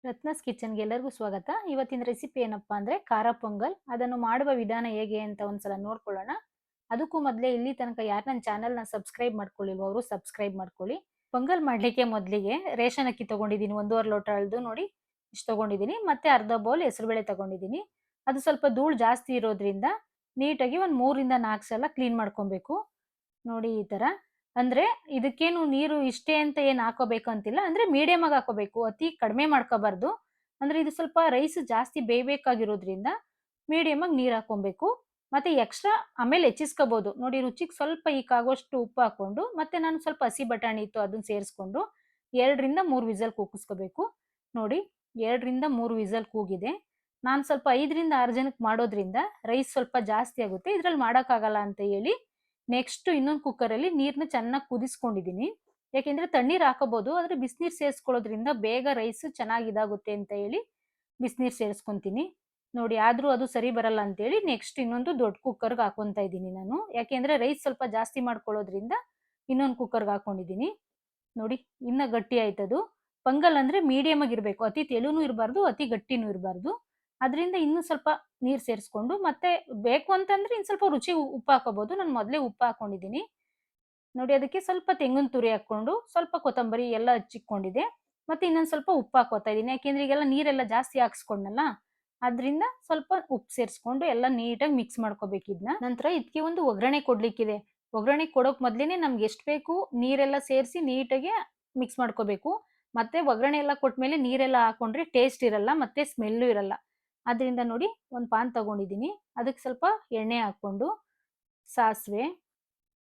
ರತ್ನಸ್ ಕಿಚನ್ಗೆ ಎಲ್ಲರಿಗೂ ಸ್ವಾಗತ. ಇವತ್ತಿನ ರೆಸಿಪಿ ಏನಪ್ಪಾ ಅಂದ್ರೆ ಖಾರ ಪೊಂಗಲ್. ಅದನ್ನು ಮಾಡುವ ವಿಧಾನ ಹೇಗೆ ಅಂತ ಒಂದ್ಸಲ ನೋಡ್ಕೊಳ್ಳೋಣ. ಅದಕ್ಕೂ ಮೊದಲೇ ಇಲ್ಲಿ ತನಕ ಯಾರು ನನ್ನ ಚಾನೆಲ್ನ ಸಬ್ಸ್ಕ್ರೈಬ್ ಮಾಡ್ಕೊಳ್ಳಿಲ್ವೋ ಅವರು ಸಬ್ಸ್ಕ್ರೈಬ್ ಮಾಡ್ಕೊಳ್ಳಿ. ಪೊಂಗಲ್ ಮಾಡ್ಲಿಕ್ಕೆ ಮೊದಲಿಗೆ ರೇಷನ್ ಅಕ್ಕಿ ತಗೊಂಡಿದ್ದೀನಿ, 1.5 ಲೋಟ ಅಳ್ದು ನೋಡಿ ಇಷ್ಟು ತಗೊಂಡಿದ್ದೀನಿ. ಮತ್ತೆ ಅರ್ಧ ಬೌಲ್ ಹೆಸರುಬೇಳೆ ತಗೊಂಡಿದ್ದೀನಿ. ಅದು ಸ್ವಲ್ಪ ಧೂಳು ಜಾಸ್ತಿ ಇರೋದ್ರಿಂದ ನೀಟಾಗಿ ಒಂದು 3 ಇಂದ 4 ಸಲ ಕ್ಲೀನ್ ಮಾಡ್ಕೊಬೇಕು. ನೋಡಿ ಈ ತರ. ಅಂದ್ರೆ ಇದಕ್ಕೇನು ನೀರು ಇಷ್ಟೇ ಅಂತ ಏನ್ ಹಾಕೋಬೇಕು ಅಂತಿಲ್ಲ. ಅಂದ್ರೆ ಮೀಡಿಯಂ ಆಗಿ ಹಾಕೋಬೇಕು, ಅತಿ ಕಡಿಮೆ ಮಾಡ್ಕೋಬಾರ್ದು. ಅಂದ್ರೆ ಇದು ಸ್ವಲ್ಪ ರೈಸ್ ಜಾಸ್ತಿ ಬೇಯಬೇಕಾಗಿರೋದ್ರಿಂದ ಮೀಡಿಯಂ ಆಗಿ ನೀರ್ ಹಾಕೊಬೇಕು. ಮತ್ತೆ ಎಕ್ಸ್ಟ್ರಾ ಆಮೇಲೆ ಹೆಚ್ಚಿಸ್ಕೋಬಹುದು. ನೋಡಿ ರುಚಿಗೆ ಸ್ವಲ್ಪ ಆಗೋಷ್ಟು ಉಪ್ಪು ಹಾಕೊಂಡು, ಮತ್ತೆ ನಾನು ಸ್ವಲ್ಪ ಹಸಿ ಬಟಾಣಿ ಇತ್ತು ಅದನ್ನ ಸೇರಿಸ್ಕೊಂಡು 2 ರಿಂದ 3 ವಿಸಲ್ ಕೂಗಿಸ್ಕೋಬೇಕು. ನೋಡಿ 2 ರಿಂದ 3 ವಿಸಲ್ ಕೂಗಿದೆ. ನಾನು ಸ್ವಲ್ಪ 5 ರಿಂದ 6 ಜನಕ್ಕೆ ಮಾಡೋದ್ರಿಂದ ರೈಸ್ ಸ್ವಲ್ಪ ಜಾಸ್ತಿ ಆಗುತ್ತೆ, ಇದ್ರಲ್ಲಿ ಮಾಡಕ್ಕಾಗಲ್ಲ ಅಂತ ಹೇಳಿ ನೆಕ್ಸ್ಟ್ ಇನ್ನೊಂದು ಕುಕ್ಕರಲ್ಲಿ ನೀರನ್ನ ಚೆನ್ನಾಗಿ ಕುದಿಸ್ಕೊಂಡಿದ್ದೀನಿ. ಯಾಕೆಂದ್ರೆ ತಣ್ಣೀರ್ ಹಾಕೋಬಹುದು, ಆದ್ರೆ ಬಿಸಿನೀರ್ ಸೇರಿಸ್ಕೊಳ್ಳೋದ್ರಿಂದ ಬೇಗ ರೈಸ್ ಚೆನ್ನಾಗಿ ಇದಾಗುತ್ತೆ ಅಂತ ಹೇಳಿ ಬಿಸಿನೀರ್ ಸೇರಿಸ್ಕೊಂತೀನಿ. ನೋಡಿ ಆದ್ರೂ ಅದು ಸರಿ ಬರಲ್ಲ ಅಂತ ಹೇಳಿ ನೆಕ್ಸ್ಟ್ ಇನ್ನೊಂದು ದೊಡ್ಡ ಕುಕ್ಕರ್ಗೆ ಹಾಕೊಂತ ಇದ್ದೀನಿ ನಾನು. ಯಾಕೆಂದ್ರೆ ರೈಸ್ ಸ್ವಲ್ಪ ಜಾಸ್ತಿ ಮಾಡ್ಕೊಳ್ಳೋದ್ರಿಂದ ಇನ್ನೊಂದು ಕುಕ್ಕರ್ಗೆ ಹಾಕೊಂಡಿದ್ದೀನಿ. ನೋಡಿ ಇನ್ನ ಗಟ್ಟಿ ಆಯ್ತದು. ಪೊಂಗಲ್ ಅಂದ್ರೆ ಮೀಡಿಯಂ ಆಗಿರ್ಬೇಕು, ಅತಿ ತೆಳುನೂ ಇರಬಾರ್ದು, ಅತಿ ಗಟ್ಟಿನೂ ಇರಬಾರ್ದು. ಅದರಿಂದ ಇನ್ನೂ ಸ್ವಲ್ಪ ನೀರ್ ಸೇರಿಸ್ಕೊಂಡು, ಮತ್ತೆ ಬೇಕು ಅಂತಂದ್ರೆ ಇನ್ನು ಸ್ವಲ್ಪ ರುಚಿ ಉಪ್ಪು ಹಾಕೋಬಹುದು. ನಾನು ಮೊದಲೇ ಉಪ್ಪು ಹಾಕೊಂಡಿದ್ದೀನಿ. ನೋಡಿ ಅದಕ್ಕೆ ಸ್ವಲ್ಪ ತೆಂಗಿನ ತುರಿ ಹಾಕೊಂಡು, ಸ್ವಲ್ಪ ಕೊತ್ತಂಬರಿ ಎಲ್ಲ ಹಚ್ಚಿಕೊಂಡಿದೆ. ಮತ್ತೆ ಇನ್ನೊಂದ್ ಸ್ವಲ್ಪ ಉಪ್ಪು ಹಾಕೋತಾ ಇದೀನಿ. ಯಾಕೆಂದ್ರೆ ಈಗೆಲ್ಲ ನೀರೆಲ್ಲ ಜಾಸ್ತಿ ಹಾಕ್ಸ್ಕೊಂಡಲ್ಲ, ಅದ್ರಿಂದ ಸ್ವಲ್ಪ ಉಪ್ಪು ಸೇರಿಸ್ಕೊಂಡು ಎಲ್ಲ ನೀಟಾಗಿ ಮಿಕ್ಸ್ ಮಾಡ್ಕೋಬೇಕು ಇದನ್ನ. ನಂತರ ಇದಕ್ಕೆ ಒಂದು ಒಗ್ಗರಣೆ ಕೊಡ್ಲಿಕ್ಕಿದೆ. ಒಗ್ಗರಣೆ ಕೊಡೋಕ್ ಮೊದ್ಲೇನೆ ನಮ್ಗೆ ಎಷ್ಟು ಬೇಕು ನೀರೆಲ್ಲ ಸೇರಿಸಿ ನೀಟಾಗಿ ಮಿಕ್ಸ್ ಮಾಡ್ಕೋಬೇಕು. ಮತ್ತೆ ಒಗ್ಗರಣೆ ಎಲ್ಲ ಕೊಟ್ಮೇಲೆ ನೀರೆಲ್ಲ ಹಾಕೊಂಡ್ರೆ ಟೇಸ್ಟ್ ಇರಲ್ಲ, ಮತ್ತೆ ಸ್ಮೆಲ್ಲು ಇರಲ್ಲ. ಅದರಿಂದ ನೋಡಿ ಒಂದು ಪಾನ್ ತಗೊಂಡಿದ್ದೀನಿ. ಅದಕ್ಕೆ ಸ್ವಲ್ಪ ಎಣ್ಣೆ ಹಾಕೊಂಡು ಸಾಸಿವೆ,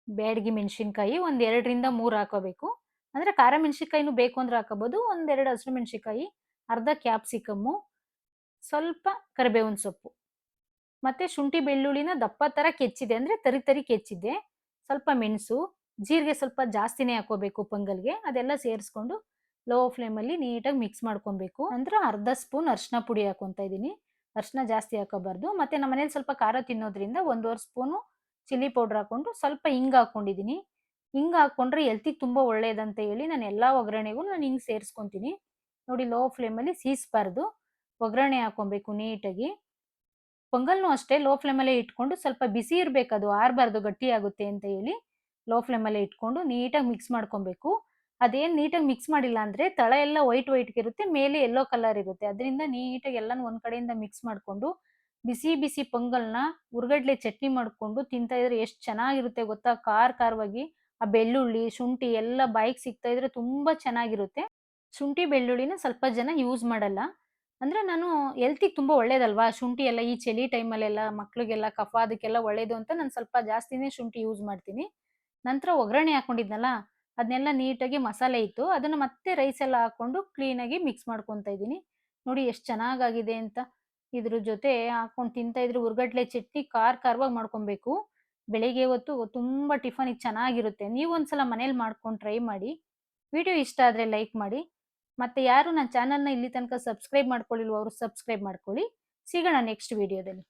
ಬ್ಯಾಡಗಿ ಮೆಣಸಿನ್ಕಾಯಿ ಒಂದ್ 2 ರಿಂದ 3 ಹಾಕೋಬೇಕು. ಅಂದ್ರೆ ಖಾರ ಮೆಣಸಿನ್ಕಾಯಿನೂ ಬೇಕು ಅಂದ್ರೆ ಹಾಕೋಬಹುದು. 1-2 ಹಸಿರು ಮೆಣಸಿನ್ಕಾಯಿ, ಅರ್ಧ ಕ್ಯಾಪ್ಸಿಕಮ್ಮು, ಸ್ವಲ್ಪ ಕರಿಬೇವಿನ ಸೊಪ್ಪು, ಮತ್ತೆ ಶುಂಠಿ ಬೆಳ್ಳುಳ್ಳಿನ ದಪ್ಪ ತರ ಕೆಚ್ಚಿದೆ, ಅಂದ್ರೆ ತರಿ ತರಿ ಕೆಚ್ಚಿದೆ. ಸ್ವಲ್ಪ ಮೆಣಸು, ಜೀರಿಗೆ ಸ್ವಲ್ಪ ಜಾಸ್ತಿನೇ ಹಾಕೋಬೇಕು ಪೊಂಗಲ್ಗೆ. ಅದೆಲ್ಲ ಸೇರಿಸ್ಕೊಂಡು ಲೋ ಫ್ಲೇಮ್ ಅಲ್ಲಿ ನೀಟಾಗಿ ಮಿಕ್ಸ್ ಮಾಡ್ಕೊಬೇಕು. ನಂತರ ಅರ್ಧ ಸ್ಪೂನ್ ಅರಿಶಿನ ಪುಡಿ ಹಾಕೊಂತ ಇದೀನಿ. ಅರಿಶಿನ ಜಾಸ್ತಿ ಹಾಕೋಬಾರ್ದು. ಮತ್ತೆ ನಮ್ಮ ಮನೇಲಿ ಸ್ವಲ್ಪ ಖಾರ ತಿನ್ನೋದ್ರಿಂದ 1.5 ಸ್ಪೂನು ಚಿಲ್ಲಿ ಪೌಡರ್ ಹಾಕೊಂಡು ಸ್ವಲ್ಪ ಹಿಂಗ್ ಹಾಕೊಂಡಿದೀನಿ. ಹಿಂಗ್ ಹಾಕೊಂಡ್ರೆ ಹೆಲ್ತಿಗೆ ತುಂಬಾ ಒಳ್ಳೇದಂತ ಹೇಳಿ ನಾನು ಎಲ್ಲಾ ಒಗ್ಗರಣೆಗೂ ನಾನು ಹಿಂಗ್ ಸೇರಿಸ್ಕೊಂತೀನಿ. ನೋಡಿ ಲೋ ಫ್ಲೇಮ್ ಅಲ್ಲಿ ಸೀಸ್ಬಾರ್ದು, ಒಗ್ಗರಣೆ ಹಾಕೊಬೇಕು ನೀಟಾಗಿ. ಪೊಂಗಲ್ನು ಅಷ್ಟೇ ಲೋ ಫ್ಲೇಮ್ ಅಲ್ಲೇ ಇಟ್ಕೊಂಡು, ಸ್ವಲ್ಪ ಬಿಸಿ ಇರ್ಬೇಕು, ಅದು ಆರ್ಬಾರ್ದು ಗಟ್ಟಿ ಆಗುತ್ತೆ ಅಂತ ಹೇಳಿ ಲೋ ಫ್ಲೇಮ್ ಅಲ್ಲೇ ಇಟ್ಕೊಂಡು ನೀಟಾಗಿ ಮಿಕ್ಸ್ ಮಾಡ್ಕೊಬೇಕು. ಅದೇನ್ ನೀಟಾಗಿ ಮಿಕ್ಸ್ ಮಾಡಿಲ್ಲ ಅಂದ್ರೆ ತಳ ಎಲ್ಲ ವೈಟ್ ವೈಟ್ ಇರುತ್ತೆ, ಮೇಲೆ ಯೆಲ್ಲೋ ಕಲರ್ ಇರುತ್ತೆ. ಅದರಿಂದ ನೀಟಾಗಿ ಎಲ್ಲಾನು ಒಂದ್ ಕಡೆಯಿಂದ ಮಿಕ್ಸ್ ಮಾಡ್ಕೊಂಡು ಬಿಸಿ ಬಿಸಿ ಪೊಂಗಲ್ನ ಉರ್ಗಡ್ಲೆ ಚಟ್ನಿ ಮಾಡ್ಕೊಂಡು ತಿಂತಾ ಇದ್ರೆ ಎಷ್ಟು ಚೆನ್ನಾಗಿರುತ್ತೆ ಗೊತ್ತಾ. ಖಾರವಾಗಿ ಆ ಬೆಳ್ಳುಳ್ಳಿ ಶುಂಠಿ ಎಲ್ಲ ಬಾಯಿಗೆ ಸಿಗ್ತಾ ಇದ್ರೆ ತುಂಬಾ ಚೆನ್ನಾಗಿರುತ್ತೆ. ಶುಂಠಿ ಬೆಳ್ಳುಳ್ಳಿನ ಸ್ವಲ್ಪ ಜನ ಯೂಸ್ ಮಾಡಲ್ಲ. ಅಂದ್ರೆ ನಾನು ಹೆಲ್ತಿಗೆ ತುಂಬಾ ಒಳ್ಳೇದಲ್ವಾ ಶುಂಠಿ ಎಲ್ಲ, ಈ ಚಳಿ ಟೈಮಲ್ಲೆಲ್ಲ ಮಕ್ಳಿಗೆಲ್ಲ ಕಫ ಅದಕ್ಕೆಲ್ಲ ಒಳ್ಳೇದು ಅಂತ ನಾನು ಸ್ವಲ್ಪ ಜಾಸ್ತಿನೇ ಶುಂಠಿ ಯೂಸ್ ಮಾಡ್ತೀನಿ. ನಂತರ ಒಗ್ಗರಣೆ ಹಾಕೊಂಡಿದ್ನಲ್ಲ, ಅದನ್ನೆಲ್ಲ ನೀಟಾಗಿ ಮಸಾಲೆ ಇತ್ತು ಅದನ್ನ ಮತ್ತೆ ರೈಸ್ ಎಲ್ಲ ಹಾಕೊಂಡು ಕ್ಲೀನಾಗಿ ಮಿಕ್ಸ್ ಮಾಡ್ಕೊಂತ ಇದೀನಿ. ನೋಡಿ ಎಷ್ಟು ಚೆನ್ನಾಗಾಗಿದೆ ಅಂತ. ಇದ್ರ ಜೊತೆ ಹಾಕೊಂಡು ತಿಂತಾ ಇದ್ರೆ ಉರ್ಗಡ್ಲೆ ಚಟ್ನಿ ಖಾರವಾಗಿ ಮಾಡ್ಕೊಬೇಕು. ಬೆಳಿಗ್ಗೆ ಹೊತ್ತು ತುಂಬಾ ಟಿಫನಿಗೆ ಚೆನ್ನಾಗಿರುತ್ತೆ. ನೀವು ಒಂದ್ಸಲ ಮನೇಲಿ ಮಾಡ್ಕೊಂಡು ಟ್ರೈ ಮಾಡಿ. ವಿಡಿಯೋ ಇಷ್ಟ ಆದ್ರೆ ಲೈಕ್ ಮಾಡಿ. ಮತ್ತೆ ಯಾರು ನನ್ನ ಚಾನಲ್ನ ಇಲ್ಲಿ ತನಕ ಸಬ್ಸ್ಕ್ರೈಬ್ ಮಾಡ್ಕೊಳ್ಳಿಲ್ವೋ ಅವರು ಸಬ್ಸ್ಕ್ರೈಬ್ ಮಾಡ್ಕೊಳ್ಳಿ. ಸಿಗೋಣ ನೆಕ್ಸ್ಟ್ ವಿಡಿಯೋದಲ್ಲಿ.